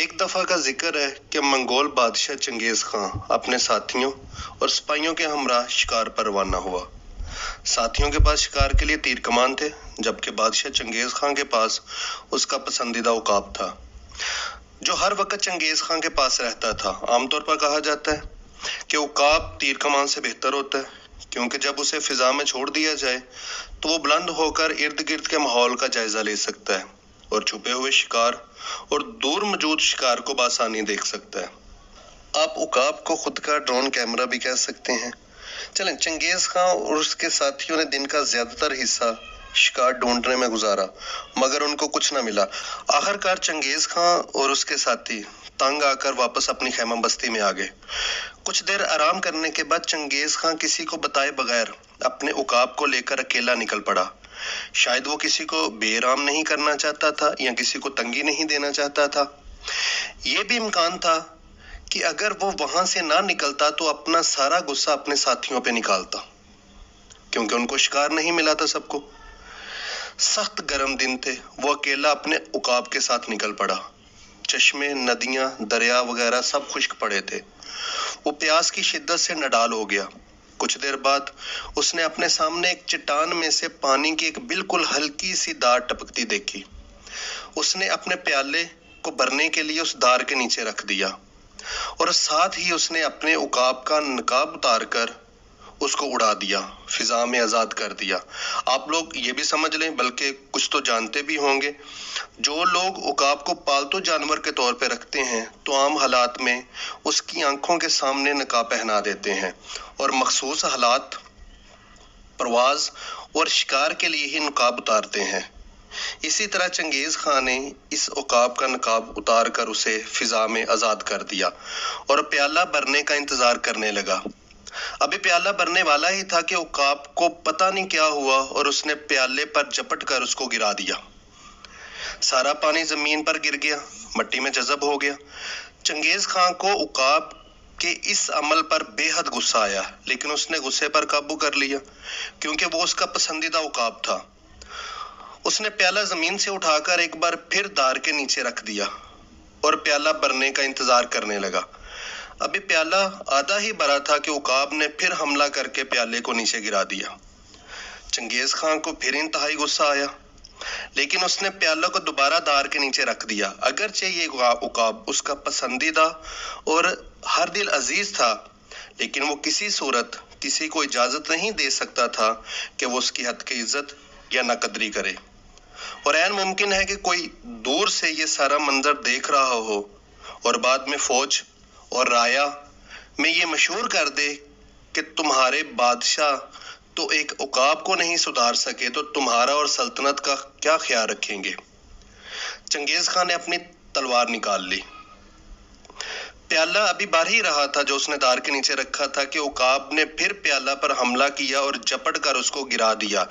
एक दफा का जिक्र है कि मंगोल बादशाह चंगेज खां अपने साथियों और सिपाहियों के हमरा शिकार पर रवाना हुआ। साथियों के पास शिकार के लिए तीर कमान थे, जबकि बादशाह चंगेज खां के पास उसका पसंदीदा उकाब था, जो हर वक्त चंगेज खां के पास रहता था। आमतौर पर कहा जाता है कि उकाब तीर कमान से बेहतर होता है, क्योंकि जब उसे फिजा में छोड़ दिया जाए तो वो बुलंद होकर इर्द गिर्द के माहौल का जायजा ले सकता है और छुपे हुए शिकार और दूर मौजूद शिकार को बआसानी देख सकता है। आप उकाब को खुद का ड्रोन कैमरा भी कह सकते हैं। चलें, चंगेज खां और उसके साथियों ने दिन का ज्यादातर हिस्सा शिकार ढूंढने में गुजारा, मगर उनको कुछ न मिला। आखिरकार चंगेज खां और उसके साथी तंग आकर वापस अपनी खैमा बस्ती में आ गए। कुछ देर आराम करने के बाद चंगेज खां किसी को बताए बगैर अपने उकाब को लेकर अकेला निकल पड़ा। शायद वो किसी को बेराम नहीं करना चाहता था या किसी को तंगी नहीं देना चाहता था। ये भी इम्कान था कि अगर वो वहां से ना निकलता तो अपना सारा गुस्सा अपने साथियों पे निकालता, क्योंकि उनको शिकार नहीं मिला था सबको। सख्त गर्म दिन थे, वो अकेला अपने उकाब के साथ निकल पड़ा। चश्मे, नदियां, दरिया वगैरह सब खुश्क पड़े थे। वो प्यास की शिद्दत से नडाल हो गया। कुछ देर बाद उसने अपने सामने एक चट्टान में से पानी की एक बिल्कुल हल्की सी धार टपकती देखी। उसने अपने प्याले को भरने के लिए उस धार के नीचे रख दिया और साथ ही उसने अपने उकाब का नकाब उतारकर उसको उड़ा दिया, फिजा में आजाद कर दिया। आप लोग ये भी समझ लें, बल्कि कुछ तो जानते भी होंगे, जो लोग उकाब को पालतू जानवर के तौर पे रखते हैं तो आम हालात में उसकी आंखों के सामने नकाब पहना देते हैं और मखसूस हालात, प्रवाज और शिकार के लिए ही नकाब उतारते हैं। इसी तरह चंगेज खां ने इस उकाब का नकाब उतार कर उसे फिजा में आजाद कर दिया और प्याला भरने का इंतजार करने लगा। अभी प्याला भरने वाला ही था कि उकाब को पता नहीं क्या हुआ और उसने प्याले पर झपट कर उसको गिरा दिया। सारा पानी जमीन पर गिर गया, मट्टी में जज़ब हो गया। चंगेज खां को उकाब के इस अमल पर बेहद गुस्सा आया, लेकिन उसने गुस्से पर काबू कर लिया, क्योंकि वो उसका पसंदीदा उकाब था। उसने प्याला जमीन से उठाकर एक बार फिर धार के नीचे रख दिया और प्याला भरने का इंतजार करने लगा। अभी प्याला आधा ही भरा था कि उकाब ने फिर हमला करके प्याले को नीचे गिरा दिया। चंगेज खां को फिर इंतहाई गुस्सा आया, लेकिन उसने प्याला को दोबारा धार के नीचे रख दिया। अगरचे ये उकाब उसका पसंदीदा और हर दिल अजीज था, लेकिन वो किसी सूरत किसी को इजाजत नहीं दे सकता था कि वो उसकी हद की इज्जत या नकदरी करे। और ऐन मुमकिन है कि कोई दूर से ये सारा मंजर देख रहा हो और बाद में फौज और राया में ये मशहूर कर दे कि तुम्हारे बादशाह तो एक उकाब को नहीं सुधार सके, तो तुम्हारा और सल्तनत का क्या ख्याल रखेंगे। चंगेज खां ने अपनी तलवार निकाल ली। प्याला अभी भर ही रहा था जो उसने धार के नीचे रखा था कि उकाब ने फिर प्याला पर हमला किया और झपट कर उसको गिरा दिया।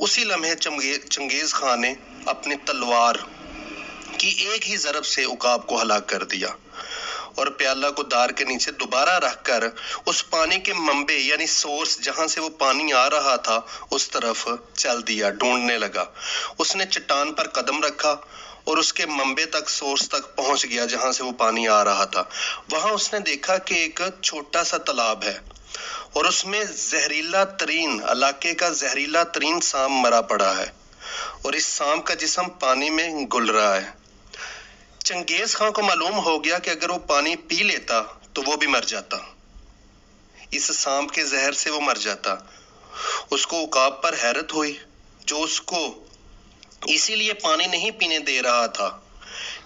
उसी लम्हे चंगेज खां ने अपनी तलवार की एक ही जरब से उकाब को हलाक कर दिया और प्याला को धार के नीचे दोबारा रखकर उस पानी के मंबे यानी सोर्स जहां से वो पानी आ रहा था उस तरफ चल दिया, ढूंढने लगा। उसने चट्टान पर कदम रखा और उसके मंबे तक, सोर्स तक पहुंच गया जहां से वो पानी आ रहा था। वहां उसने देखा कि एक छोटा सा तालाब है और उसमें जहरीला तरीन इलाके का जहरीला तरीन सांप मरा पड़ा है और इस सांप का जिस्म पानी में घुल रहा है। चंगेज खां को मालूम हो गया कि अगर वो पानी पी लेता तो वो भी मर जाता, इस सांप के जहर से वो मर जाता। उसको उकाब पर हैरत हुई, जो उसको इसीलिए पानी नहीं पीने दे रहा था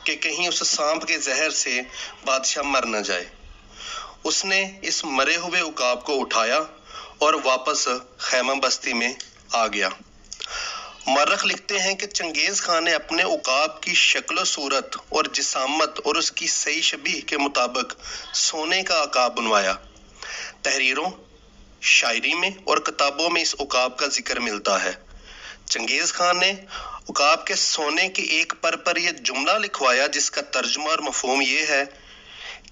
कि कहीं उस सांप के जहर से बादशाह मर न जाए। उसने इस मरे हुए उकाब को उठाया और वापस खैमा बस्ती में आ गया। मर्रख लिखते हैं कि चंगेज खां ने अपने उकाब की शक्ल सूरत और जिसामत और उसकी सही शबीह के मुताबिक सोने का उकाब बनवाया। तहरीरों, शायरी में और किताबों में इस उकाब का जिक्र मिलता है। चंगेज खां ने उकाब के सोने की एक पर यह जुमला लिखवाया जिसका तर्जुमा और मफहूम ये है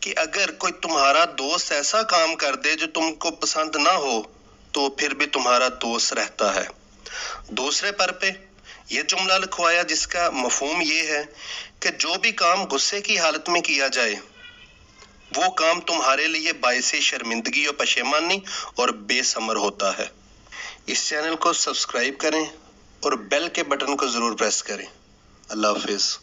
कि अगर कोई तुम्हारा दोस्त ऐसा काम कर दे जो तुमको पसंद ना हो तो फिर भी तुम्हारा दोस्त रहता है। दूसरे पर पे یہ جملہ لکھوایا جس کا مفہوم یہ ہے کہ جو بھی کام غصے کی حالت میں کیا جائے وہ کام تمہارے لیے باعث شرمندگی اور پشیمانی اور بے ثمر ہوتا ہے۔ اس چینل کو سبسکرائب کریں اور بیل کے بٹن کو ضرور پریس کریں۔ اللہ حافظ۔